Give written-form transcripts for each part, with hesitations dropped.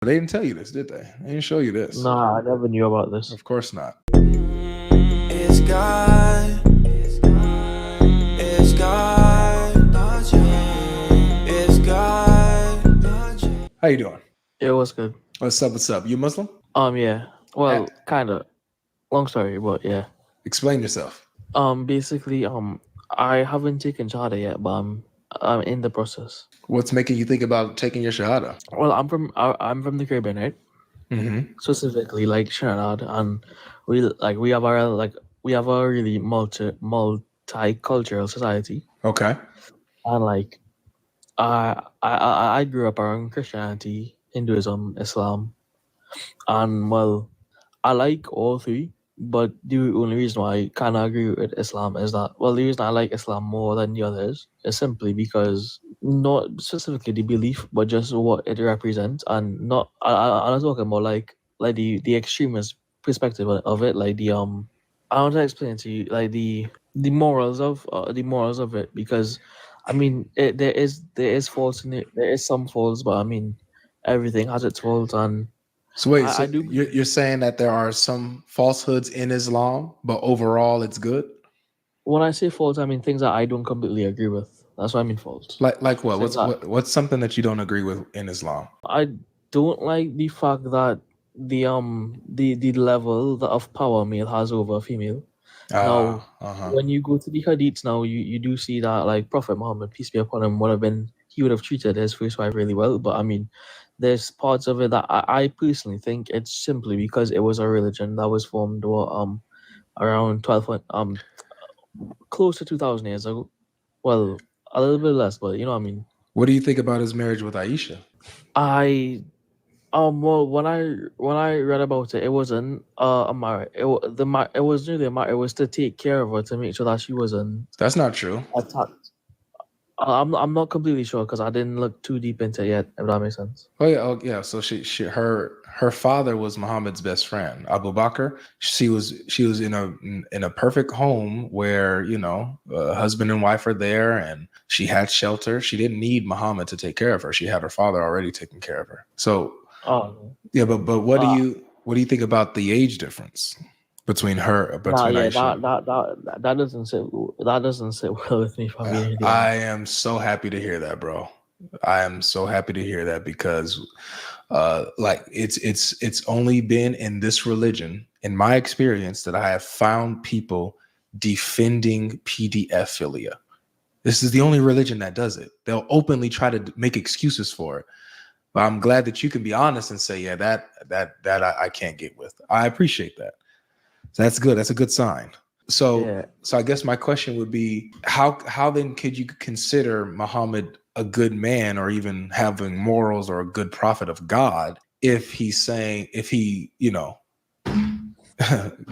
They didn't tell you this, did they? They didn't show you this. Nah, I never knew about this. Of course not. It's God. It's God. It's God. How you doing? It was good. What's up? What's up? You Muslim? Yeah. Well, kind of. Long story, but yeah. Explain yourself. Basically, I haven't taken Shahada yet, but I'm in the process. What's making you think about taking your Shahada? Well, I'm from the Caribbean, right? Mm-hmm. Specifically, like Trinidad, and we have a really multicultural society, Okay. and like I grew up around Christianity, Hinduism, Islam, and well, I like all three. But the only reason why I kind of agree with Islam is that, well, the reason I like Islam more than the others is simply because not specifically the belief, but just what it represents, and not. I'm not talking about like the extremist perspective of it, like the I want to explain to you like the morals of it, because I mean there is faults in it, there is some faults, but I mean everything has its faults, and So wait, I so do. you're saying that there are some falsehoods in Islam, but overall it's good? When I say faults, I mean things that I don't completely agree with. That's what I mean faults. Like what? Things that What's something that you don't agree with in Islam? I don't like the fact that the level of power male has over a female. Now, Uh-huh. when you go to the hadiths now, you do see that like Prophet Muhammad, peace be upon him, he would have treated his first wife really well. But I mean, there's parts of it that I personally think it's simply because it was a religion that was formed around 12 close to 2,000 years ago. Well, a little bit less, but you know what I mean. What do you think about his marriage with Aisha? I well, when I read about it, it wasn't a marriage. It was really a marriage. It was to take care of her, to make sure that she wasn't That's not true. attacked. I'm not completely sure because I didn't look too deep into it yet. If that makes sense. Oh yeah. So her father was Muhammad's best friend, Abu Bakr. She was in a perfect home where husband and wife are there, and she had shelter. She didn't need Muhammad to take care of her. She had her father already taking care of her. So Oh, yeah, but what do uh, you think about the age difference between nah, yeah, Aisha? that doesn't sit well with me. If I'm being really I honest. am so happy to hear that, bro. I am so happy to hear that because like it's only been in this religion, in my experience, that I have found people defending PDF philia. This is the only religion that does it. They'll openly try to make excuses for it. But I'm glad that you can be honest and say, yeah, that I can't get with. I appreciate that. That's good. That's a good sign. So Yeah. so I guess my question would be, how then could you consider Muhammad a good man or even having morals or a good prophet of God if he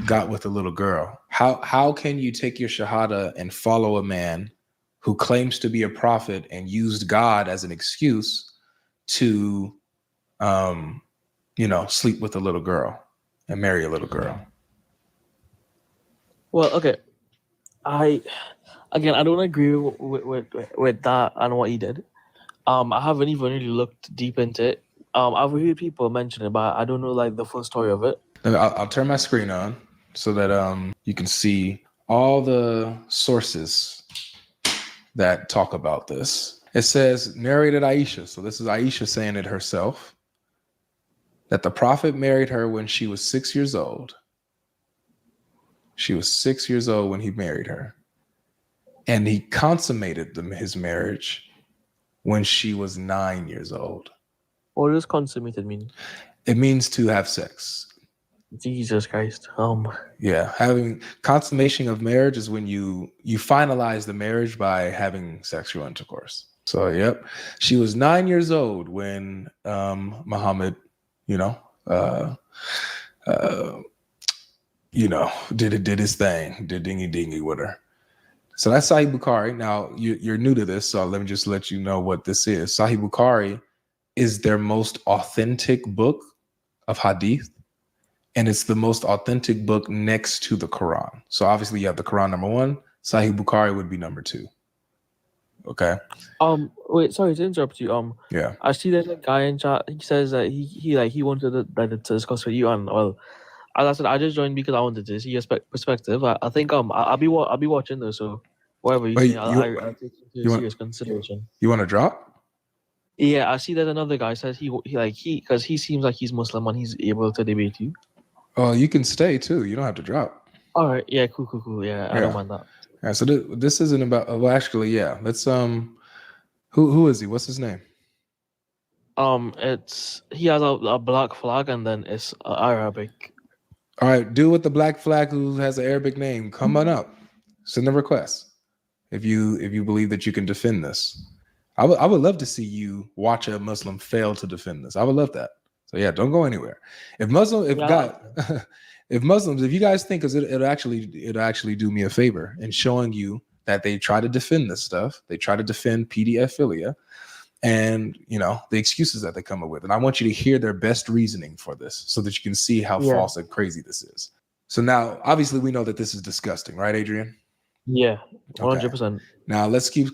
got with a little girl? How can you take your shahada and follow a man who claims to be a prophet and used God as an excuse to sleep with a little girl and marry a little girl? Well, okay. I I don't agree with that and what he did. I haven't even really looked deep into it. I've heard people mention it, but I don't know like the full story of it. I'll turn my screen on so that you can see all the sources that talk about this. It says, narrated Aisha. So this is Aisha saying it herself, that the prophet married her when she was 6 years old. She was 6 years old when he married her. And he consummated his marriage when she was 9 years old. What does consummated mean? It means to have sex. Jesus Christ. Yeah, having consummation of marriage is when you finalize the marriage by having sexual intercourse. So, yep, she was 9 years old when Muhammad, did his thing, did dingy dingy with her. So that's Sahih Bukhari. Now you're new to this, so let me just let you know what this is. Sahih Bukhari is their most authentic book of hadith, and it's the most authentic book next to the Quran. So obviously you have the Quran number one, Sahih Bukhari would be number two. Okay. Wait, sorry to interrupt you. Yeah. I see there's a guy in chat. He says that he wanted to discuss with you, and well, as I said, I just joined because I wanted to see your perspective. I think I'll be watching though, so whatever you say, Wait, I'll take into you want serious consideration. you want to drop? Yeah, I see there's another guy says he because he seems like he's Muslim and he's able to debate you. Oh, you can stay too. You don't have to drop. All right, yeah, cool. Yeah, I Yeah. don't mind that. Yeah. So this isn't about. Well, actually, yeah. Let's Who is he? What's his name? It's he has a black flag and then it's Arabic. All right, dude with the black flag who has an Arabic name, come on up. Send a request if you believe that you can defend this. I would love to see you watch a Muslim fail to defend this. I would love that. So yeah, don't go anywhere. If you guys think, because it'll actually do me a favor in showing you that they try to defend this stuff. They try to defend pedophilia and the excuses that they come up with. And I want you to hear their best reasoning for this so that you can see how false and crazy this is. So now, obviously, we know that this is disgusting, right, Adrian? Yeah, 100%. Now let's keep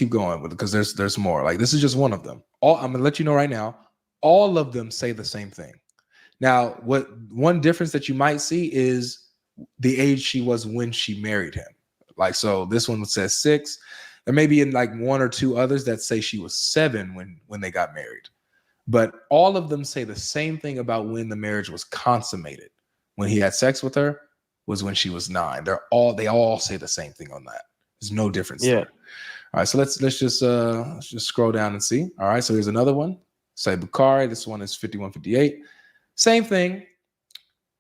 going with it because there's more. Like, this is just one of them. I'm gonna let you know right now. All of them say the same thing. Now, one difference that you might see is the age she was when she married him. Like, so this one says 6. There may be in like 1 or 2 others that say she was 7 when they got married. But all of them say the same thing about when the marriage was consummated. When he had sex with her was when she was 9. They all say the same thing on that. There's no difference there. All right, so let's just scroll down and see. All right, so here's another one. Say Bukhari. This one is 5158. Same thing.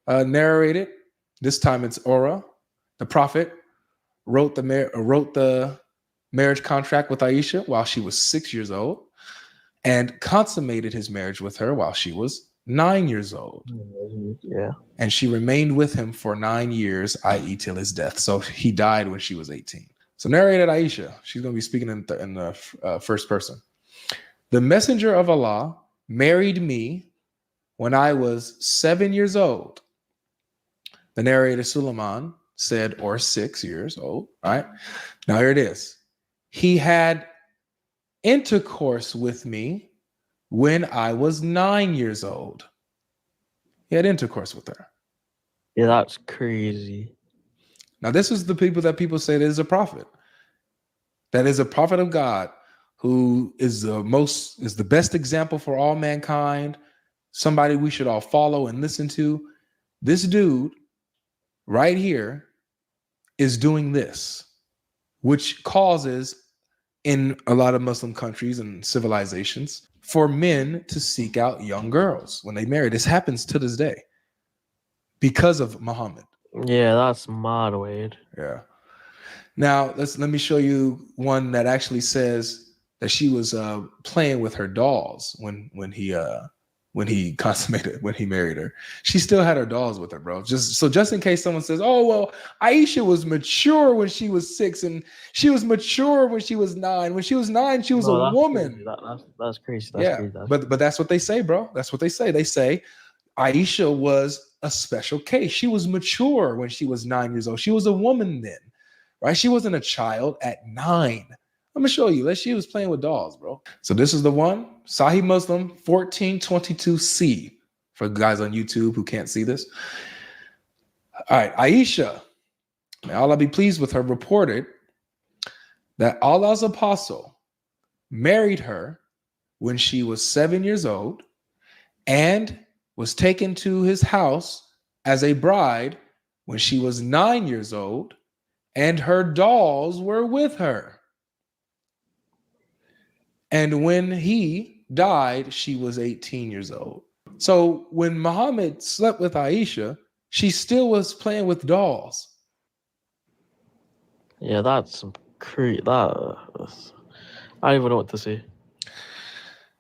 Narrated. This time it's Ora. The prophet wrote the marriage contract with Aisha while she was 6 years old and consummated his marriage with her while she was 9 years old. Yeah. And she remained with him for 9 years, i.e. till his death. So he died when she was 18. So narrated Aisha. She's going to be speaking in the first person. The messenger of Allah married me when I was 7 years old. The narrator Suleiman said, or 6 years old. All right. Now here it is. He had intercourse with me when I was 9 years old. He had intercourse with her. Yeah, that's crazy. Now, this is the people that people say that is a prophet. That is a prophet of God who is the best example for all mankind. Somebody we should all follow and listen to. This dude right here is doing this, which causes in a lot of Muslim countries and civilizations for men to seek out young girls when they marry. This happens to this day because of Muhammad. Yeah, that's mad, Wade. Yeah. Now let me show you one that actually says that she was playing with her dolls when he married her. She still had her dolls with her, bro. Just in case someone says, "Oh, well, Aisha was mature when she was 6 and she was mature when she was 9. When she was 9, she was a woman." That's crazy. Crazy. But that's what they say, bro. That's what they say. They say Aisha was a special case. She was mature when she was 9 years old. She was a woman then, right? She wasn't a child at 9. I'm gonna show you. She was playing with dolls, bro. So this is the one, Sahih Muslim 1422C for guys on YouTube who can't see this. All right, Aisha, may Allah be pleased with her, reported that Allah's apostle married her when she was 7 years old and was taken to his house as a bride when she was 9 years old, and her dolls were with her. And when he died, she was 18 years old. So when Muhammad slept with Aisha, she still was playing with dolls. Yeah, that's crazy. I don't even know what to say.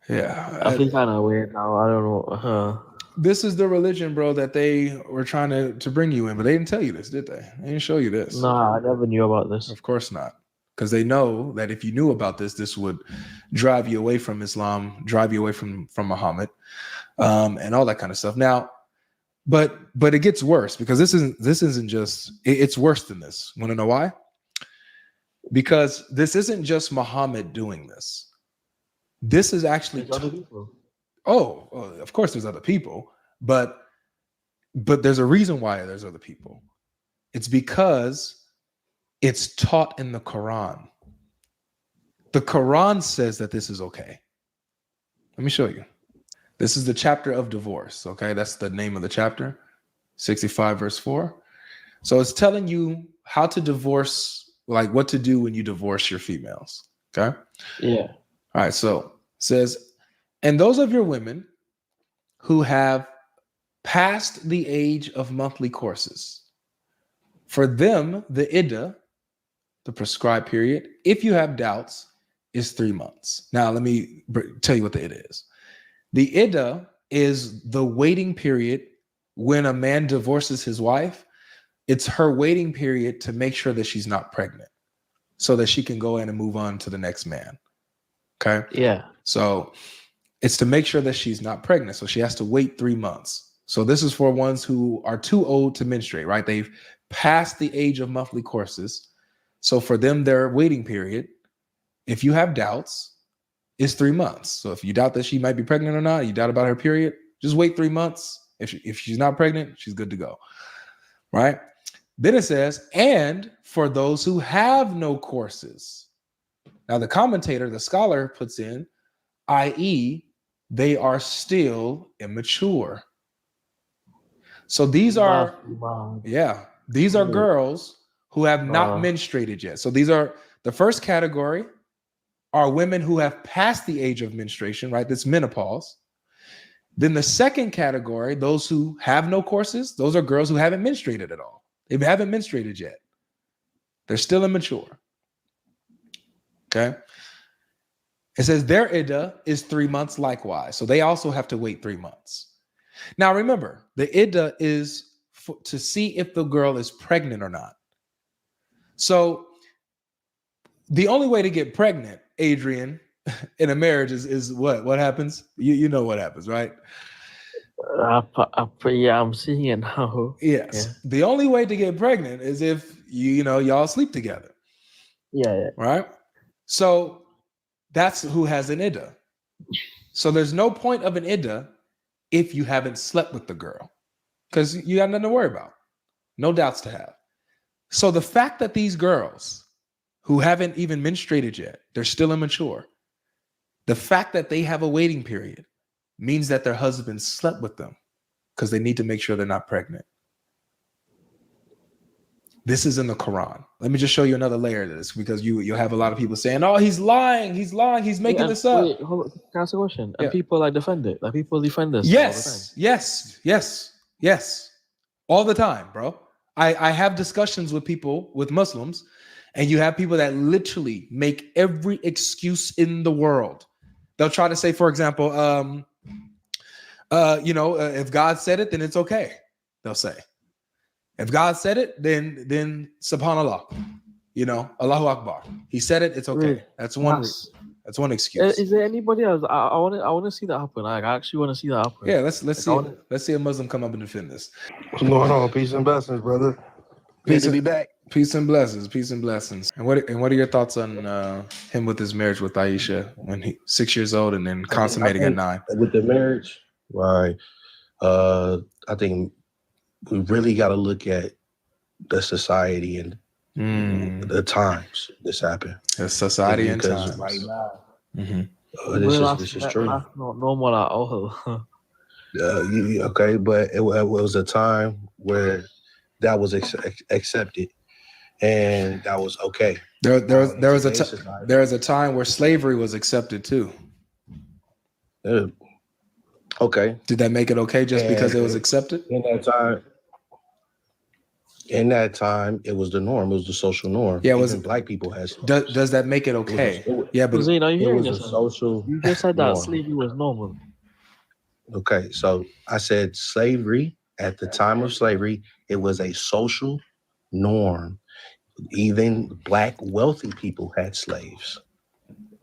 Yeah. I feel kind of weird now. I don't know. This is the religion, bro, that they were trying to bring you in, but they didn't tell you this, did they? They didn't show you this. Nah, I never knew about this. Of course not. Because they know that if you knew about this would drive you away from Islam, drive you away from Muhammad, and all that kind of stuff. Now, but it gets worse because this isn't just, it's worse than this. Want to know why? because this isn't just Muhammad doing this. This is actually There's other people. of course there's other people, but there's a reason why there's other people. It's because it's taught in the Quran. The Quran says that this is okay. Let me show you. This is the chapter of divorce. Okay, that's the name of the chapter, 65 verse 4. So it's telling you how to divorce, like what to do when you divorce your females. Okay. Yeah. All right. So it says, and those of your women who have passed the age of monthly courses, for them, the iddah, the prescribed period, if you have doubts, is 3 months. Now, let me tell you what the iddah is. The iddah is the waiting period when a man divorces his wife. It's her waiting period to make sure that she's not pregnant so that she can go in and move on to the next man. Okay. Yeah. So it's to make sure that she's not pregnant. So she has to wait 3 months. So this is for ones who are too old to menstruate, right? They've passed the age of monthly courses. So for them, their waiting period, if you have doubts, is 3 months. So if you doubt that she might be pregnant or not, you doubt about her period, just wait 3 months. If she's not pregnant, she's good to go, right? Then it says, and for those who have no courses. Now the commentator, the scholar puts in, i.e., they are still immature. So these are, these are girls who have not menstruated yet. So these are, the first category are women who have passed the age of menstruation, right? That's menopause. Then the second category, those who have no courses, those are girls who haven't menstruated at all. They haven't menstruated yet. They're still immature. Okay. It says their iddah is 3 months likewise. So they also have to wait 3 months. Now remember, the iddah is to see if the girl is pregnant or not. So the only way to get pregnant, Adrian, in a marriage is what? What happens? You know what happens, right? Yeah, I'm seeing it now. Yes. Yeah. The only way to get pregnant is if y'all sleep together. Yeah. Right? So that's who has an iddah. So there's no point of an iddah if you haven't slept with the girl, because you got nothing to worry about. No doubts to have. So the fact that these girls who haven't even menstruated yet, they're still immature. The fact that they have a waiting period means that their husband slept with them because they need to make sure they're not pregnant. This is in the Quran. Let me just show you another layer of this, because you'll have a lot of people saying, oh, he's lying, he's making this up. Wait, hold on. Can I ask a question? And people defend it. Like people defend this. Yes. All the time, bro. I have discussions with people, with Muslims, and you have people that literally make every excuse in the world. They'll try to say, for example, if God said it, then it's okay. They'll say, if God said it, then subhanallah, Allahu Akbar. He said it, it's okay. That's one. That's one excuse. Is there anybody else? I want to see that happen. Like, I actually want to see that happen. Yeah, let's see a Muslim come up and defend this. What's going on? Peace and blessings, brother. Good to be back. Peace and blessings. And what are your thoughts on him with his marriage with Aisha when he's 6 years old and then consummating at 9? With the marriage, right? I think we really got to look at the society and the times this happened. The society and times. Right now, this is true. That's not normal at all. Okay, but it was a time where that was accepted, and that was okay. There was a time where slavery was accepted too. Okay. Did that make it okay just because it was accepted? In that time, it was the norm. It was the social norm. Yeah, even black people had. Does that make it okay? But Zane, are you hearing a social. You just said that slavery was normal. Okay, so I said slavery. At the time of slavery, it was a social norm. Even black wealthy people had slaves.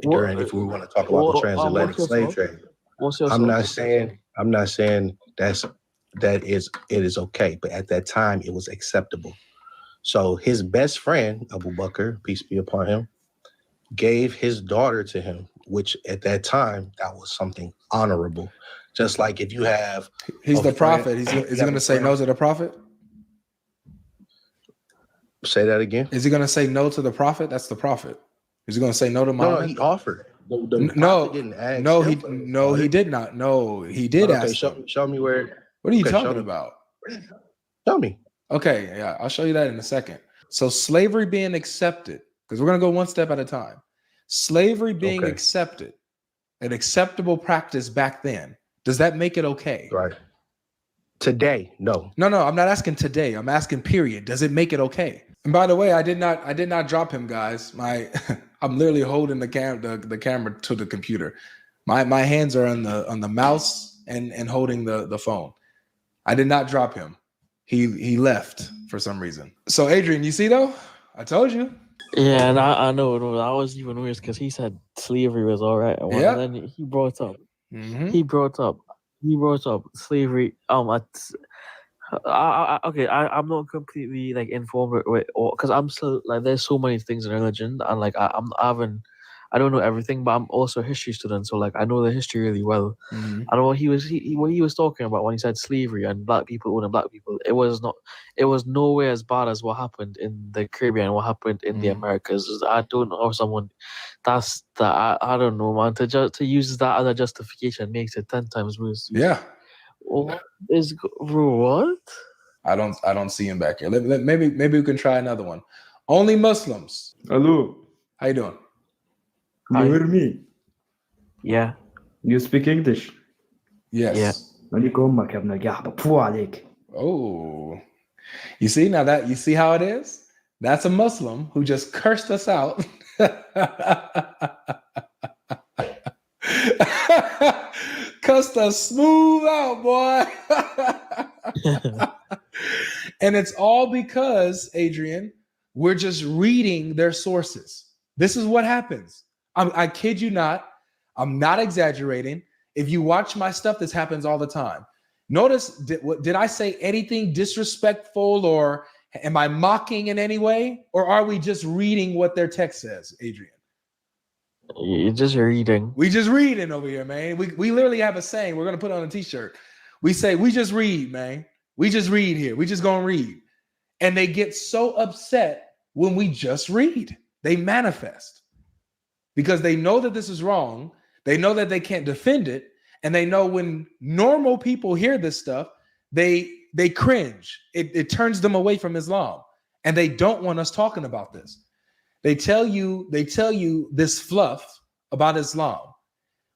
If we want to talk about the transatlantic slave trade, I'm not saying it is okay, but at that time it was acceptable. So his best friend, Abu Bakr, peace be upon him, gave his daughter to him, which at that time, that was something honorable. Just like if you have He's a the friend- prophet. Is you he have going a to say no friend- to the prophet? Say that again? Is he going to say no to the prophet? That's the prophet. Is he going to say no to No, Muhammad? he offered. The No, prophet didn't ask no, him for his he daughter. did not. No, he did Okay, ask him. show me where. What are you okay, show talking me. about? Show me. Okay, yeah, I'll show you that in a second. So slavery being accepted, because we're going to go one step at a time. Slavery being Okay. accepted, an acceptable practice back then, does that make it okay? Right. Today, no. No, I'm not asking today. I'm asking period. Does it make it okay? And by the way, I did not drop him, guys. I'm literally holding the camera to the computer. My hands are on the mouse and holding the phone. I did not drop him. He left for some reason. So Adrian, you see though? I told you. Yeah, and I know that was even worse because he said slavery was all right. Yeah. And then he brought up Mhm. he brought up slavery. I'm not completely like informed with because I'm still like there's so many things in religion and like I don't know everything, but I'm also a history student, so like I know the history really well. Mhm. I know what he was talking about when he said slavery and black people owning black people. It was nowhere as bad as what happened in the Caribbean, what happened in the Americas. I don't know how someone I don't know, man. To use that as a justification makes it 10 times worse. Yeah. What is what? I don't see him back here. Maybe we can try another one. Only Muslims. Hello, How you doing? you Hi. hear me? Yeah. You speak English? Yes. Yeah. مالك أمك يا ابن القحبة بفو عليك. Oh, you see how it is? That's a Muslim who just cursed us out. Cussed us smooth out, boy. And it's all because, Adrian, we're just reading their sources. This is what happens. I kid you not. I'm not exaggerating. If you watch my stuff, this happens all the time. Notice, did I say anything disrespectful or am I mocking in any way? Or are we just reading what their text says, Adrian? You're just reading. We just reading over here, man. We literally have a saying. We're going to put it on a t-shirt. We say, we just read, man. We just read here. We just going to read. And they get so upset when we just read. They manifest because they know that this is wrong. They know that they can't defend it. And they know when normal people hear this stuff, they cringe. It turns them away from Islam. And they don't want us talking about this. They tell you this fluff about Islam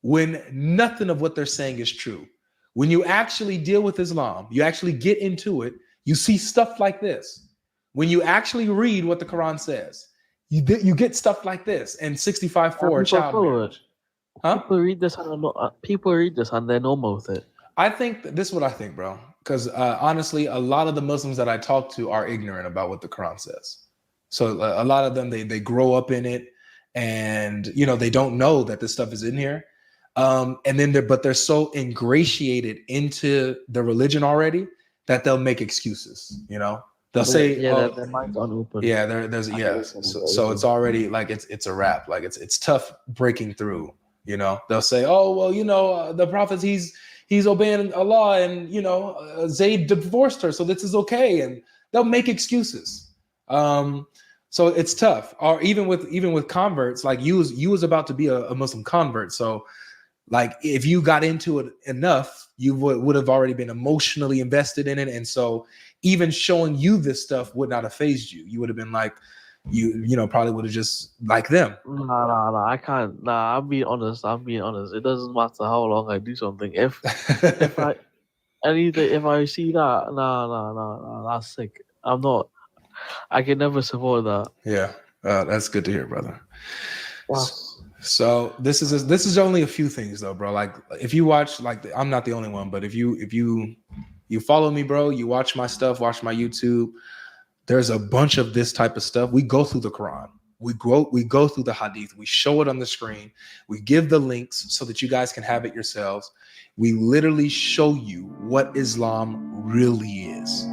when nothing of what they're saying is true. When you actually deal with Islam, you actually get into it, you see stuff like this. When you actually read what the Quran says, you get stuff like this and 65-4 child marriage. Huh? People read this and they're normal with it. I think this is what I think, bro. Because honestly, a lot of the Muslims that I talk to are ignorant about what the Quran says. So a lot of them, they grow up in it and, they don't know that this stuff is in here. And then they're so ingratiated into the religion already that they'll make excuses, They'll say, their minds aren't open. yeah, so it's already like it's a wrap. Like it's tough breaking through, They'll say, oh, well, the prophet, he's obeying Allah and, Zayd divorced her, so this is okay. And they'll make excuses. So it's tough. Or even with converts, like you was about to be a Muslim convert. So like if you got into it enough, you would have already been emotionally invested in it. And so even showing you this stuff would not have fazed you. You would have been like, you probably would have just like them. Nah, I can't. Nah, I'm being honest. It doesn't matter how long I do something. If I see that, nah, that's sick. I can never support that. Yeah, that's good to hear, brother. Wow. So this is only a few things though, bro. Like if you watch, like I'm not the only one, but if you follow me, bro, you watch my stuff, watch my YouTube. There's a bunch of this type of stuff. We go through the Quran. We go through the Hadith. We show it on the screen. We give the links so that you guys can have it yourselves. We literally show you what Islam really is.